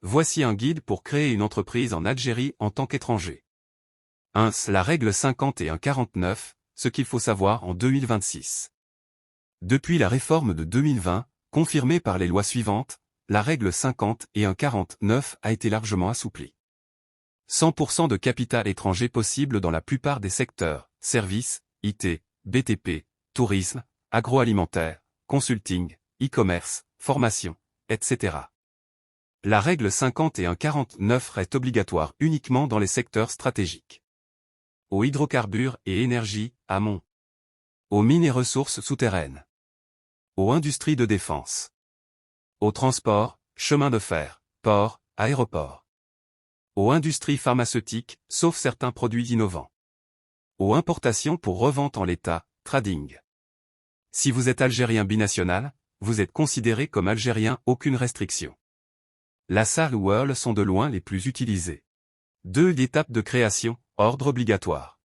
Voici un guide pour créer une entreprise en Algérie en tant qu'étranger. 1. La règle 50 et 1,49, ce qu'il faut savoir en 2026. Depuis la réforme de 2020, confirmée par les lois suivantes, la règle 50 et 1,49 a été largement assouplie. 100% de capital étranger possible dans la plupart des secteurs, services, IT, BTP, tourisme, agroalimentaire, consulting, e-commerce, formation, etc. La règle 50 et 1,49 reste obligatoire uniquement dans les secteurs stratégiques. Aux hydrocarbures et énergie, amont. Aux mines et ressources souterraines. Aux industries de défense. Aux transports, chemins de fer, ports, aéroports. Aux industries pharmaceutiques, sauf certains produits innovants. Aux importations pour revente en l'état, trading. Si vous êtes algérien binational, vous êtes considéré comme algérien, aucune restriction. La SAL ou URL sont de loin les plus utilisées. 2. L'étape de création, ordre obligatoire.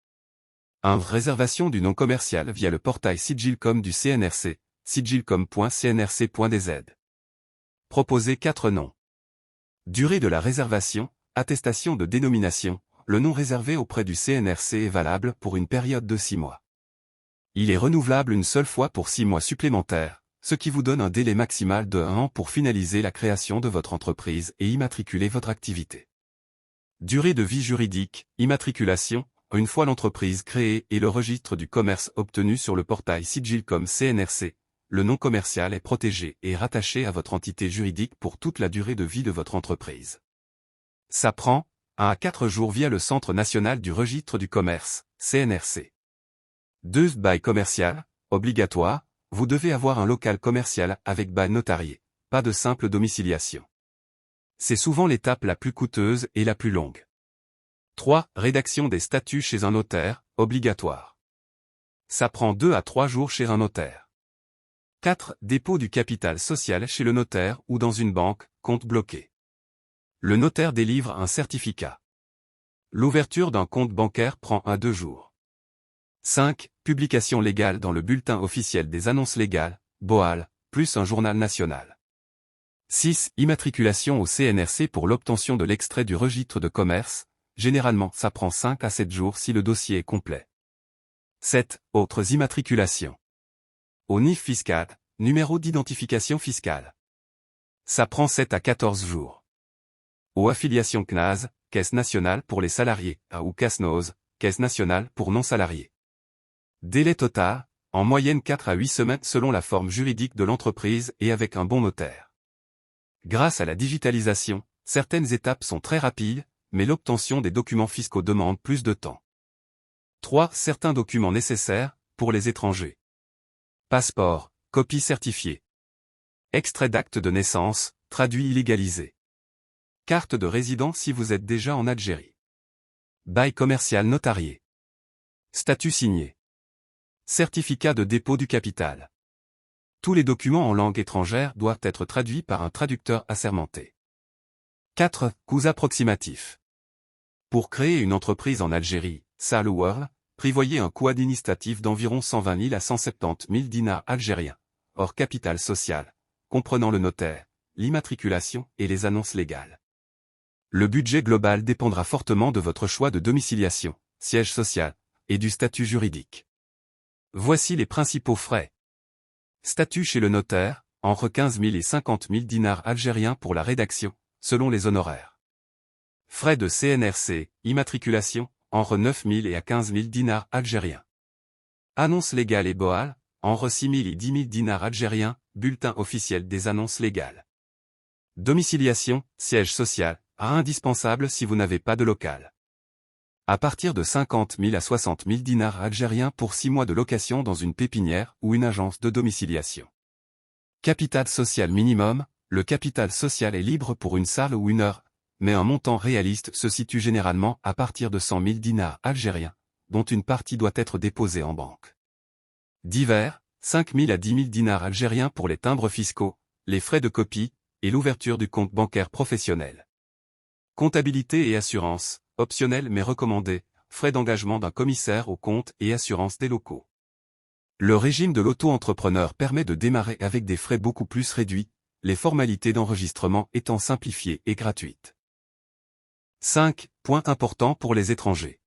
1. Réservation du nom commercial via le portail Sigilcom du CNRC, sigilcom.cnrc.dz. Proposer 4 noms. Durée de la réservation, attestation de dénomination, le nom réservé auprès du CNRC est valable pour une période de 6 mois. Il est renouvelable une seule fois pour 6 mois supplémentaires, ce qui vous donne un délai maximal de 1 an pour finaliser la création de votre entreprise et immatriculer votre activité. Durée de vie juridique, immatriculation, une fois l'entreprise créée et le registre du commerce obtenu sur le portail Sigilcom CNRC, le nom commercial est protégé et rattaché à votre entité juridique pour toute la durée de vie de votre entreprise. Ça prend 1 à 4 jours via le Centre national du registre du commerce, CNRC. 2. Bail commercial, obligatoire, vous devez avoir un local commercial avec bail notarié, pas de simple domiciliation. C'est souvent l'étape la plus coûteuse et la plus longue. 3. Rédaction des statuts chez un notaire, obligatoire. Ça prend 2 à 3 jours chez un notaire. 4. Dépôt du capital social chez le notaire ou dans une banque, compte bloqué. Le notaire délivre un certificat. L'ouverture d'un compte bancaire prend 1 à 2 jours. 5. Publication légale dans le bulletin officiel des annonces légales, BOAL, plus un journal national. 6. Immatriculation au CNRC pour l'obtention de l'extrait du registre de commerce, généralement ça prend 5 à 7 jours si le dossier est complet. 7. Autres immatriculations. Au NIF fiscal, numéro d'identification fiscale. Ça prend 7 à 14 jours. Aux affiliations CNAS, Caisse nationale pour les salariés, ou CASNOS, Caisse nationale pour non-salariés. Délai total, en moyenne 4 à 8 semaines selon la forme juridique de l'entreprise et avec un bon notaire. Grâce à la digitalisation, certaines étapes sont très rapides, mais l'obtention des documents fiscaux demande plus de temps. 3. Certains documents nécessaires, pour les étrangers. Passeport, copie certifiée. Extrait d'acte de naissance, traduit illégalisé. Carte de résident si vous êtes déjà en Algérie. Bail commercial notarié. Statut signé. Certificat de dépôt du capital. Tous les documents en langue étrangère doivent être traduits par un traducteur assermenté. 4. Coûts approximatifs. Pour créer une entreprise en Algérie, SAL ou URL, prévoyez un coût administratif d'environ 120 000 à 170 000 dinars algériens, hors capital social, comprenant le notaire, l'immatriculation et les annonces légales. Le budget global dépendra fortement de votre choix de domiciliation, siège social, et du statut juridique. Voici les principaux frais. Statut chez le notaire, entre 15 000 et 50 000 dinars algériens pour la rédaction, selon les honoraires. Frais de CNRC, immatriculation, entre 9 000 et à 15 000 dinars algériens. Annonces légales et BOAL, entre 6 000 et 10 000 dinars algériens, bulletin officiel des annonces légales. Domiciliation, siège social, indispensable si vous n'avez pas de local. À partir de 50 000 à 60 000 dinars algériens pour 6 mois de location dans une pépinière ou une agence de domiciliation. Capital social minimum, le capital social est libre pour une salle ou une heure, mais un montant réaliste se situe généralement à partir de 100 000 dinars algériens, dont une partie doit être déposée en banque. Divers, 5 000 à 10 000 dinars algériens pour les timbres fiscaux, les frais de copie, et l'ouverture du compte bancaire professionnel. Comptabilité et assurance, optionnel mais recommandé, frais d'engagement d'un commissaire au compte et assurance des locaux. Le régime de l'auto-entrepreneur permet de démarrer avec des frais beaucoup plus réduits, les formalités d'enregistrement étant simplifiées et gratuites. 5. Point important pour les étrangers.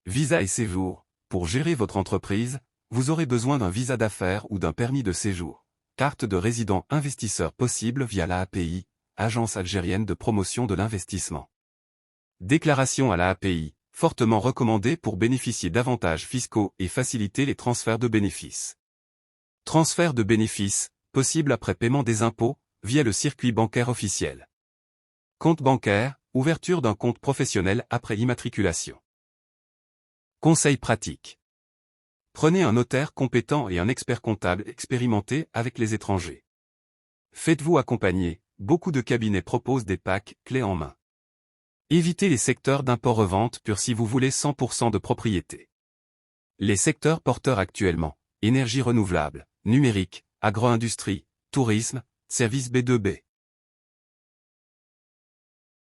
Visa et séjour. Pour gérer votre entreprise, vous aurez besoin d'un visa d'affaires ou d'un permis de séjour. Carte de résident investisseur possible via l'API, Agence algérienne de promotion de l'investissement. Déclaration à l'API, fortement recommandée pour bénéficier d'avantages fiscaux et faciliter les transferts de bénéfices. Transfert de bénéfices, possible après paiement des impôts, via le circuit bancaire officiel. Compte bancaire, ouverture d'un compte professionnel après immatriculation. Conseils pratiques. Prenez un notaire compétent et un expert comptable expérimenté avec les étrangers. Faites-vous accompagner, beaucoup de cabinets proposent des packs clés en main. Évitez les secteurs d'import-revente pur si vous voulez 100% de propriété. Les secteurs porteurs actuellement, énergie renouvelable, numérique, agro-industrie, tourisme, services B2B.